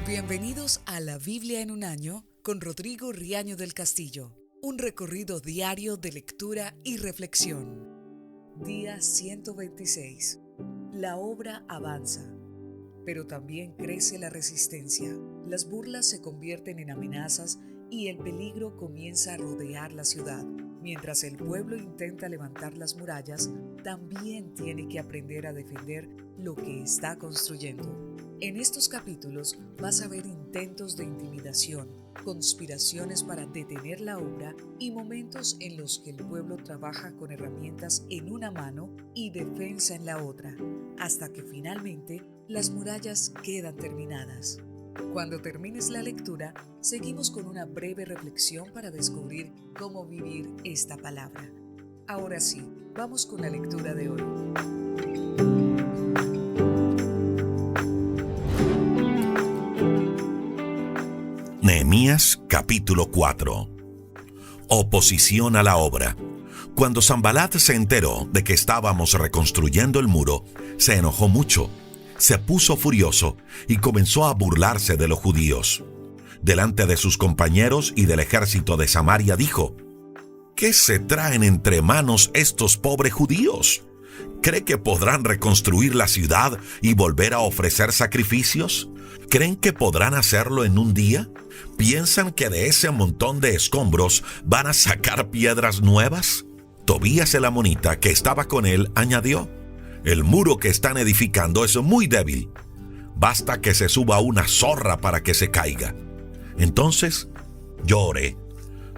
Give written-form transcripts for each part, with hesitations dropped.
Bienvenidos a La Biblia en un año con Rodrigo Riaño del Castillo, un recorrido diario de lectura y reflexión. Día 126. La obra avanza, pero también crece la resistencia. Las burlas se convierten en amenazas y el peligro comienza a rodear la ciudad. Mientras el pueblo intenta levantar las murallas, también tiene que aprender a defender lo que está construyendo. En estos capítulos vas a ver intentos de intimidación, conspiraciones para detener la obra y momentos en los que el pueblo trabaja con herramientas en una mano y defensa en la otra, hasta que finalmente las murallas quedan terminadas. Cuando termines la lectura, seguimos con una breve reflexión para descubrir cómo vivir esta palabra. Ahora sí, vamos con la lectura de hoy. Nehemías capítulo 4. Oposición a la obra. Cuando Sanbalat se enteró de que estábamos reconstruyendo el muro, se enojó mucho, se puso furioso y comenzó a burlarse de los judíos. Delante de sus compañeros y del ejército de Samaria dijo: ¿Qué se traen entre manos estos pobres judíos? ¿Cree que podrán reconstruir la ciudad y volver a ofrecer sacrificios? ¿Creen que podrán hacerlo en un día? ¿Piensan que de ese montón de escombros van a sacar piedras nuevas? Tobías el amonita, que estaba con él, añadió: el muro que están edificando es muy débil. Basta que se suba una zorra para que se caiga. Entonces yo oré: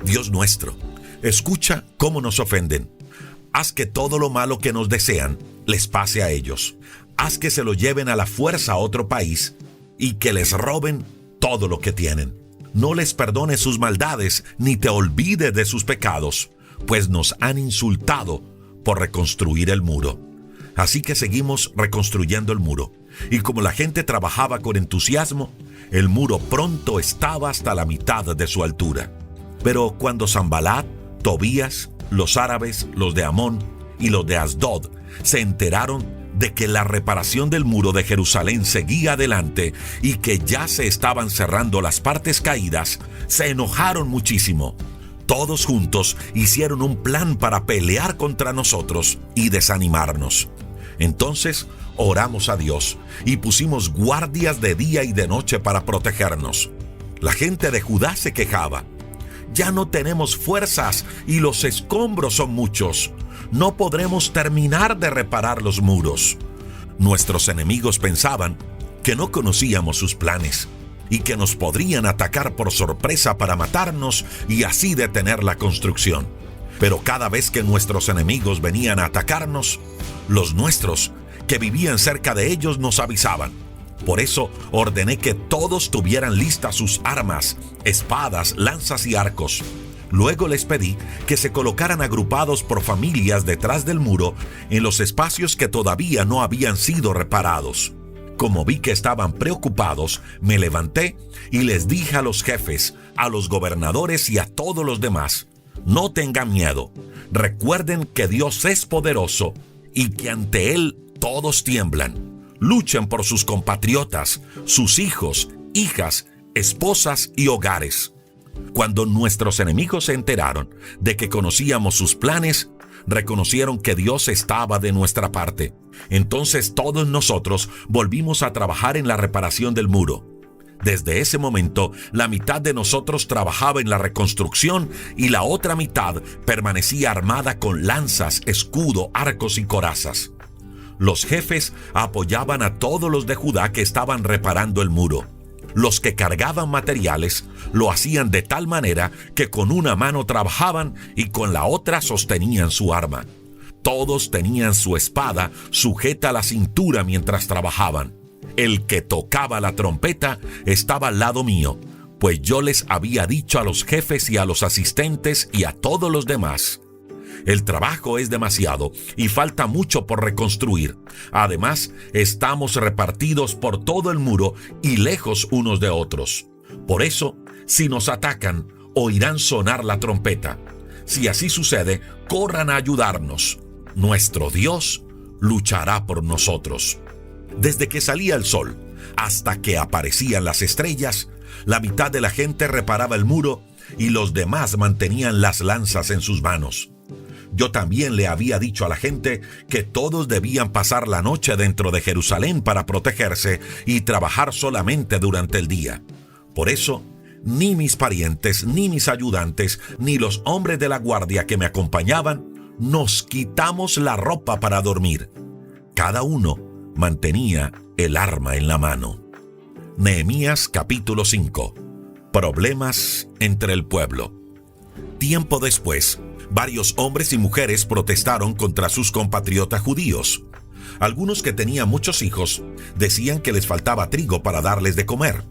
Dios nuestro, escucha cómo nos ofenden. Haz que todo lo malo que nos desean les pase a ellos. Haz que se lo lleven a la fuerza a otro país y que les roben todo lo que tienen. No les perdones sus maldades ni te olvides de sus pecados, pues nos han insultado por reconstruir el muro. Así que seguimos reconstruyendo el muro, y como la gente trabajaba con entusiasmo, el muro pronto estaba hasta la mitad de su altura. Pero cuando Sanbalat, Tobías, los árabes, los de Amón y los de Asdod se enteraron de que la reparación del muro de Jerusalén seguía adelante y que ya se estaban cerrando las partes caídas, se enojaron muchísimo. Todos juntos hicieron un plan para pelear contra nosotros y desanimarnos. Entonces oramos a Dios y pusimos guardias de día y de noche para protegernos. La gente de Judá se quejaba: ya no tenemos fuerzas y los escombros son muchos. No podremos terminar de reparar los muros. Nuestros enemigos pensaban que no conocíamos sus planes y que nos podrían atacar por sorpresa para matarnos y así detener la construcción. Pero cada vez que nuestros enemigos venían a atacarnos, los nuestros, que vivían cerca de ellos, nos avisaban. Por eso ordené que todos tuvieran listas sus armas, espadas, lanzas y arcos. Luego les pedí que se colocaran agrupados por familias detrás del muro en los espacios que todavía no habían sido reparados. Como vi que estaban preocupados, me levanté y les dije a los jefes, a los gobernadores y a todos los demás: no tengan miedo. Recuerden que Dios es poderoso y que ante Él todos tiemblan. Luchen por sus compatriotas, sus hijos, hijas, esposas y hogares. Cuando nuestros enemigos se enteraron de que conocíamos sus planes, reconocieron que Dios estaba de nuestra parte. Entonces todos nosotros volvimos a trabajar en la reparación del muro. Desde ese momento, la mitad de nosotros trabajaba en la reconstrucción y la otra mitad permanecía armada con lanzas, escudo, arcos y corazas. Los jefes apoyaban a todos los de Judá que estaban reparando el muro. Los que cargaban materiales lo hacían de tal manera que con una mano trabajaban y con la otra sostenían su arma. Todos tenían su espada sujeta a la cintura mientras trabajaban. El que tocaba la trompeta estaba al lado mío, pues yo les había dicho a los jefes y a los asistentes y a todos los demás: el trabajo es demasiado y falta mucho por reconstruir. Además, estamos repartidos por todo el muro y lejos unos de otros. Por eso, si nos atacan, oirán sonar la trompeta. Si así sucede, corran a ayudarnos. Nuestro Dios luchará por nosotros. Desde que salía el sol hasta que aparecían las estrellas, la mitad de la gente reparaba el muro y los demás mantenían las lanzas en sus manos. Yo también le había dicho a la gente que todos debían pasar la noche dentro de Jerusalén para protegerse y trabajar solamente durante el día. Por eso, ni mis parientes, ni mis ayudantes, ni los hombres de la guardia que me acompañaban, nos quitamos la ropa para dormir. Cada uno mantenía el arma en la mano. Nehemías capítulo 5. Problemas entre el pueblo. Tiempo después, varios hombres y mujeres protestaron contra sus compatriotas judíos. Algunos que tenían muchos hijos decían que les faltaba trigo para darles de comer.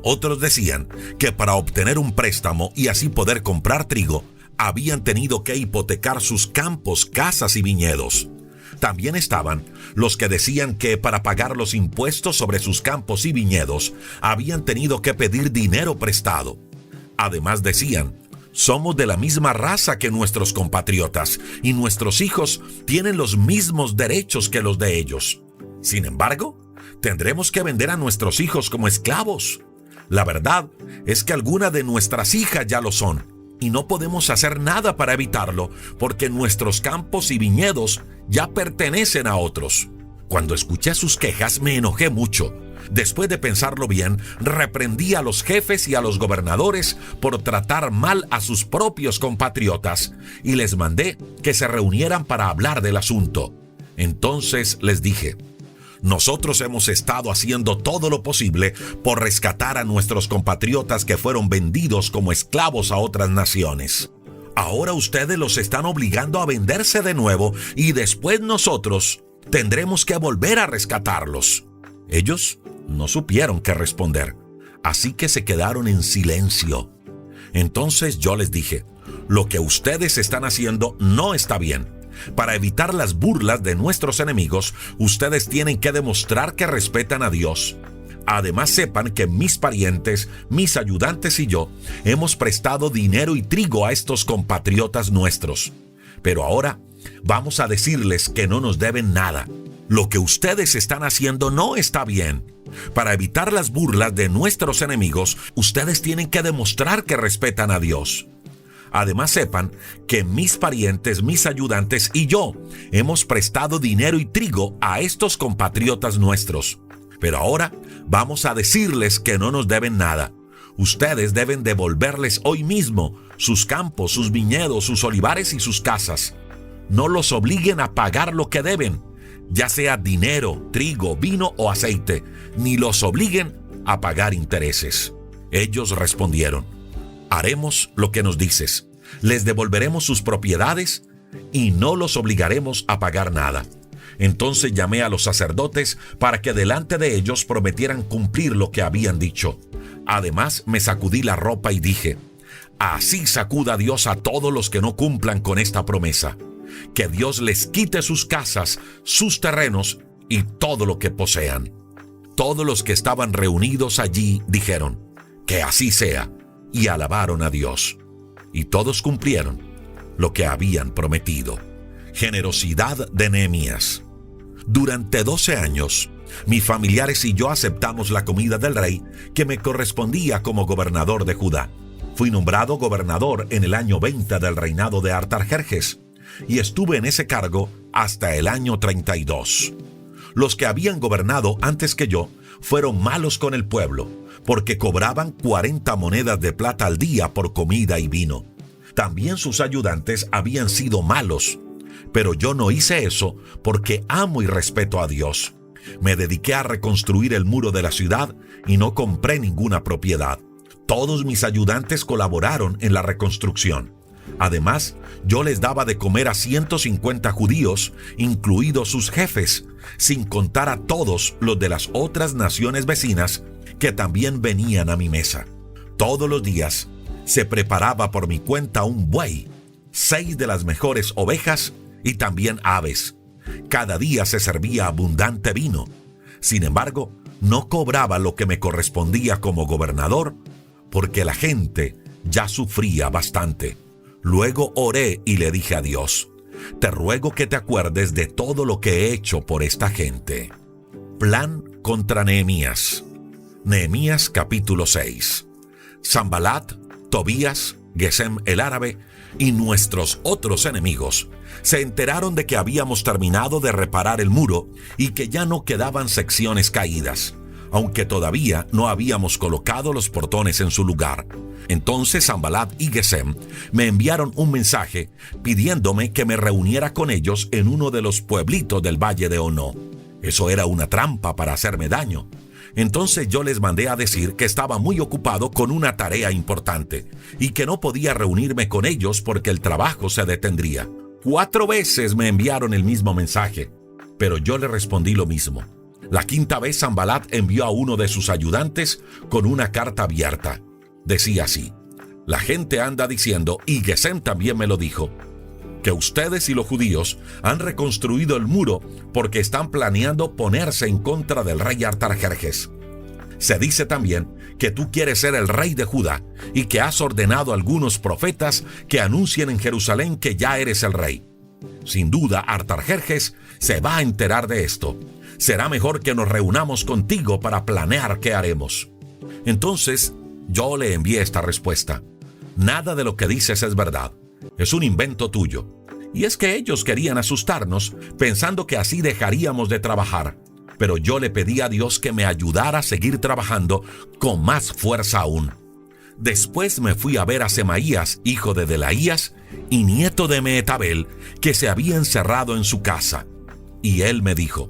Otros decían que para obtener un préstamo y así poder comprar trigo, habían tenido que hipotecar sus campos, casas y viñedos. También estaban los que decían que para pagar los impuestos sobre sus campos y viñedos, habían tenido que pedir dinero prestado. Además decían: somos de la misma raza que nuestros compatriotas y nuestros hijos tienen los mismos derechos que los de ellos. Sin embargo, tendremos que vender a nuestros hijos como esclavos. La verdad es que algunas de nuestras hijas ya lo son, y no podemos hacer nada para evitarlo, porque nuestros campos y viñedos ya pertenecen a otros. Cuando escuché sus quejas me enojé mucho. Después de pensarlo bien, reprendí a los jefes y a los gobernadores por tratar mal a sus propios compatriotas y les mandé que se reunieran para hablar del asunto. Entonces les dije: nosotros hemos estado haciendo todo lo posible por rescatar a nuestros compatriotas que fueron vendidos como esclavos a otras naciones. Ahora ustedes los están obligando a venderse de nuevo y después nosotros tendremos que volver a rescatarlos. Ellos no supieron qué responder, así que se quedaron en silencio. Entonces yo les dije: lo que ustedes están haciendo no está bien. Para evitar las burlas de nuestros enemigos, ustedes tienen que demostrar que respetan a Dios. Además, sepan que mis parientes, mis ayudantes y yo hemos prestado dinero y trigo a estos compatriotas nuestros. Pero ahora vamos a decirles que no nos deben nada. Lo que ustedes están haciendo no está bien. Para evitar las burlas de nuestros enemigos, ustedes tienen que demostrar que respetan a Dios. Además, sepan que mis parientes, mis ayudantes y yo hemos prestado dinero y trigo a estos compatriotas nuestros. Pero ahora vamos a decirles que no nos deben nada. Ustedes deben devolverles hoy mismo sus campos, sus viñedos, sus olivares y sus casas. No los obliguen a pagar lo que deben, ya sea dinero, trigo, vino o aceite, ni los obliguen a pagar intereses. Ellos respondieron: haremos lo que nos dices. Les devolveremos sus propiedades y no los obligaremos a pagar nada. Entonces llamé a los sacerdotes para que delante de ellos prometieran cumplir lo que habían dicho. Además me sacudí la ropa y dije: así sacuda Dios a todos los que no cumplan con esta promesa. Que Dios les quite sus casas, sus terrenos y todo lo que posean. Todos los que estaban reunidos allí dijeron: que así sea, y alabaron a Dios. Y todos cumplieron lo que habían prometido. Generosidad de Nehemías. Durante 12 años, mis familiares y yo aceptamos la comida del rey que me correspondía como gobernador de Judá. Fui nombrado gobernador en el año 20 del reinado de Artajerjes y estuve en ese cargo hasta el año 32. Los que habían gobernado antes que yo fueron malos con el pueblo, porque cobraban 40 monedas de plata al día por comida y vino. También sus ayudantes habían sido malos, pero yo no hice eso porque amo y respeto a Dios. Me dediqué a reconstruir el muro de la ciudad y no compré ninguna propiedad. Todos mis ayudantes colaboraron en la reconstrucción. Además, yo les daba de comer a 150 judíos, incluidos sus jefes, sin contar a todos los de las otras naciones vecinas que también venían a mi mesa. Todos los días se preparaba por mi cuenta un buey, 6 de las mejores ovejas y también aves. Cada día se servía abundante vino. Sin embargo, no cobraba lo que me correspondía como gobernador, porque la gente ya sufría bastante. Luego oré y le dije a Dios: te ruego que te acuerdes de todo lo que he hecho por esta gente. Plan contra Nehemías. Nehemías capítulo 6. Sanbalat, Tobías, Gesem el árabe y nuestros otros enemigos se enteraron de que habíamos terminado de reparar el muro y que ya no quedaban secciones caídas, aunque todavía no habíamos colocado los portones en su lugar. Entonces Sanbalat y Gesem me enviaron un mensaje pidiéndome que me reuniera con ellos en uno de los pueblitos del valle de Ono. Eso era una trampa para hacerme daño. Entonces yo les mandé a decir que estaba muy ocupado con una tarea importante y que no podía reunirme con ellos porque el trabajo se detendría. 4 veces me enviaron el mismo mensaje, pero yo le respondí lo mismo. La 5ª vez Sanbalat envió a uno de sus ayudantes con una carta abierta. Decía así: la gente anda diciendo, y Gesem también me lo dijo, que ustedes y los judíos han reconstruido el muro porque están planeando ponerse en contra del rey Artajerjes. Se dice también que tú quieres ser el rey de Judá y que has ordenado a algunos profetas que anuncien en Jerusalén que ya eres el rey. Sin duda, Artajerjes se va a enterar de esto. Será mejor que nos reunamos contigo para planear qué haremos. Entonces, yo le envié esta respuesta: nada de lo que dices es verdad. Es un invento tuyo. Y es que ellos querían asustarnos pensando que así dejaríamos de trabajar. Pero yo le pedí a Dios que me ayudara a seguir trabajando con más fuerza aún. Después me fui a ver a Semaías, hijo de Delaías y nieto de Mehetabel, que se había encerrado en su casa. Y él me dijo: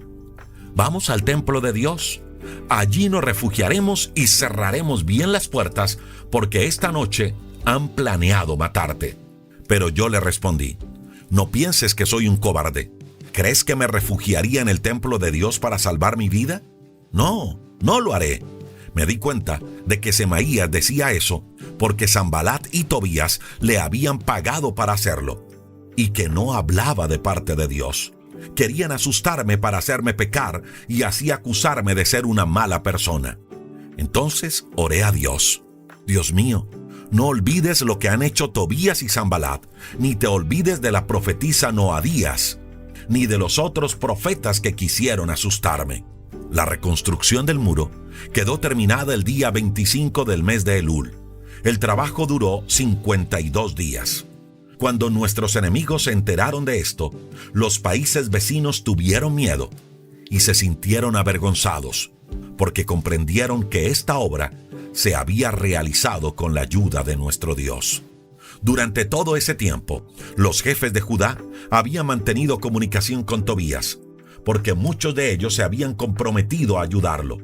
vamos al templo de Dios. Allí nos refugiaremos y cerraremos bien las puertas, porque esta noche han planeado matarte. Pero yo le respondí: no pienses que soy un cobarde. ¿Crees que me refugiaría en el templo de Dios para salvar mi vida? No, no lo haré. Me di cuenta de que Semaías decía eso porque Sanbalat y Tobías le habían pagado para hacerlo, y que no hablaba de parte de Dios. Querían asustarme para hacerme pecar y así acusarme de ser una mala persona. Entonces oré a Dios: Dios mío, no olvides lo que han hecho Tobías y Sanbalat, ni te olvides de la profetisa Noadías, ni de los otros profetas que quisieron asustarme. La reconstrucción del muro quedó terminada el día 25 del mes de Elul. El trabajo duró 52 días. Cuando nuestros enemigos se enteraron de esto, los países vecinos tuvieron miedo y se sintieron avergonzados, porque comprendieron que esta obra se había realizado con la ayuda de nuestro Dios. Durante todo ese tiempo, los jefes de Judá habían mantenido comunicación con Tobías, porque muchos de ellos se habían comprometido a ayudarlo.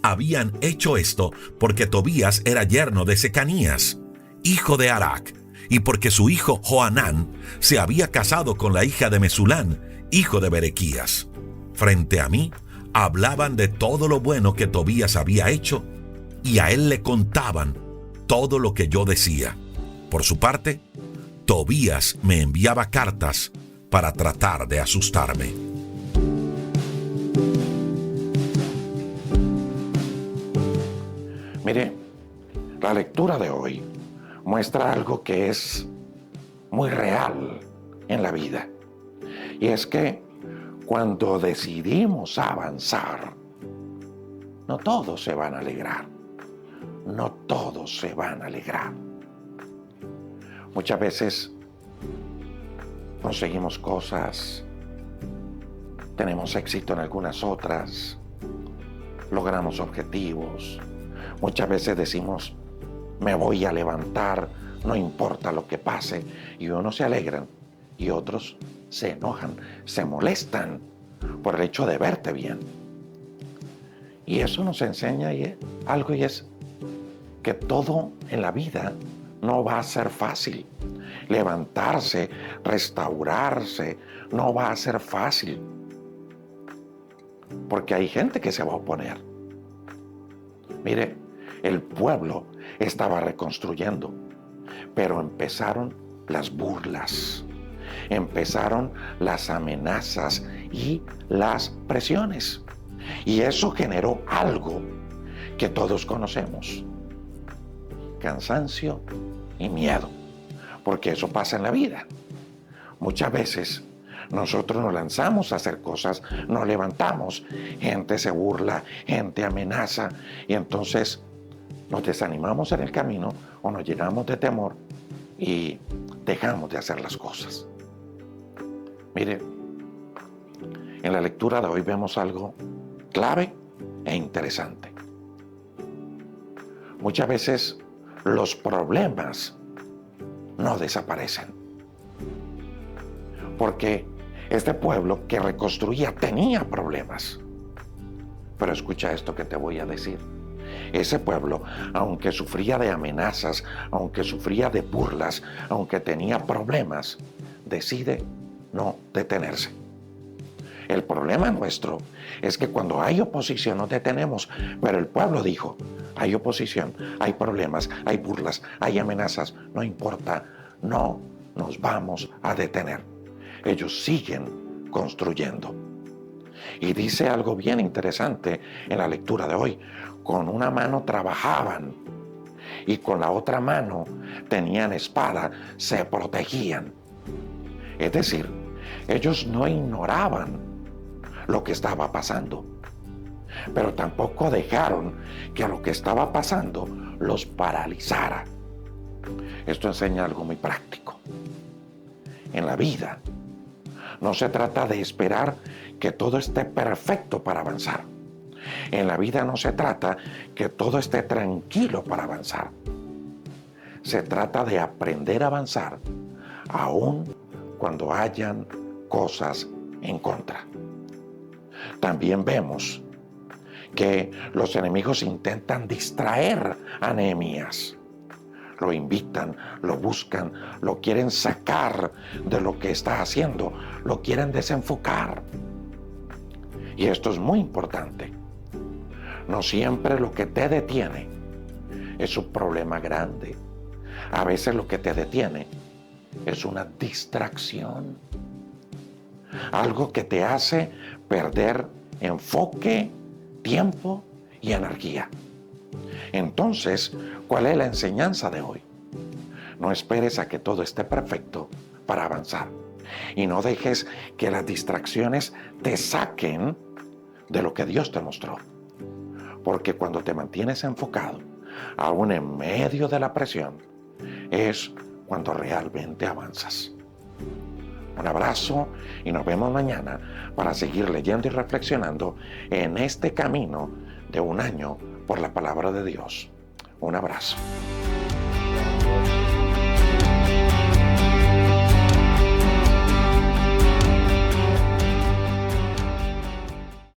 Habían hecho esto porque Tobías era yerno de Secanías, hijo de Arac, y porque su hijo Johanán se había casado con la hija de Mesulán, hijo de Berequías. Frente a mí, hablaban de todo lo bueno que Tobías había hecho, y a él le contaban todo lo que yo decía. Por su parte, Tobías me enviaba cartas para tratar de asustarme. Mire, la lectura de hoy muestra algo que es muy real en la vida. Y es que cuando decidimos avanzar, no todos se van a alegrar. No todos se van a alegrar. Muchas veces conseguimos cosas, tenemos éxito en algunas otras, logramos objetivos. Muchas veces decimos: me voy a levantar, no importa lo que pase. Y unos se alegran y otros se enojan, se molestan por el hecho de verte bien. Y eso nos enseña algo, y es que todo en la vida no va a ser fácil. Levantarse, restaurarse, no va a ser fácil. Porque hay gente que se va a oponer. Mire, el pueblo estaba reconstruyendo, pero empezaron las burlas, empezaron las amenazas y las presiones. Y eso generó algo que todos conocemos: cansancio y miedo, porque eso pasa en la vida. Muchas veces nosotros nos lanzamos a hacer cosas, nos levantamos, gente se burla, gente amenaza y entonces nos desanimamos en el camino o nos llenamos de temor y dejamos de hacer las cosas. Mire, en la lectura de hoy vemos algo clave e interesante. Muchas veces los problemas no desaparecen, porque este pueblo que reconstruía tenía problemas. Pero escucha esto que te voy a decir. Ese pueblo, aunque sufría de amenazas, aunque sufría de burlas, aunque tenía problemas, decide no detenerse. El problema nuestro es que cuando hay oposición nos detenemos, pero el pueblo dijo, hay oposición, hay problemas, hay burlas, hay amenazas, no importa, no nos vamos a detener. Ellos siguen construyendo. Y dice algo bien interesante en la lectura de hoy. Con una mano trabajaban y con la otra mano tenían espada, se protegían. Es decir, ellos no ignoraban lo que estaba pasando, pero tampoco dejaron que lo que estaba pasando los paralizara. Esto enseña algo muy práctico. En la vida no se trata de esperar que todo esté perfecto para avanzar. En la vida no se trata que todo esté tranquilo para avanzar. Se trata de aprender a avanzar aun cuando hayan cosas en contra. También vemos que los enemigos intentan distraer a Nehemías. Lo invitan, lo buscan, lo quieren sacar de lo que está haciendo, lo quieren desenfocar. Y esto es muy importante. No siempre lo que te detiene es un problema grande. A veces lo que te detiene es una distracción. Algo que te hace perder enfoque, tiempo y energía. Entonces, ¿cuál es la enseñanza de hoy? No esperes a que todo esté perfecto para avanzar. Y no dejes que las distracciones te saquen de lo que Dios te mostró. Porque cuando te mantienes enfocado, aún en medio de la presión, es cuando realmente avanzas. Un abrazo y nos vemos mañana para seguir leyendo y reflexionando en este camino de un año por la palabra de Dios. Un abrazo.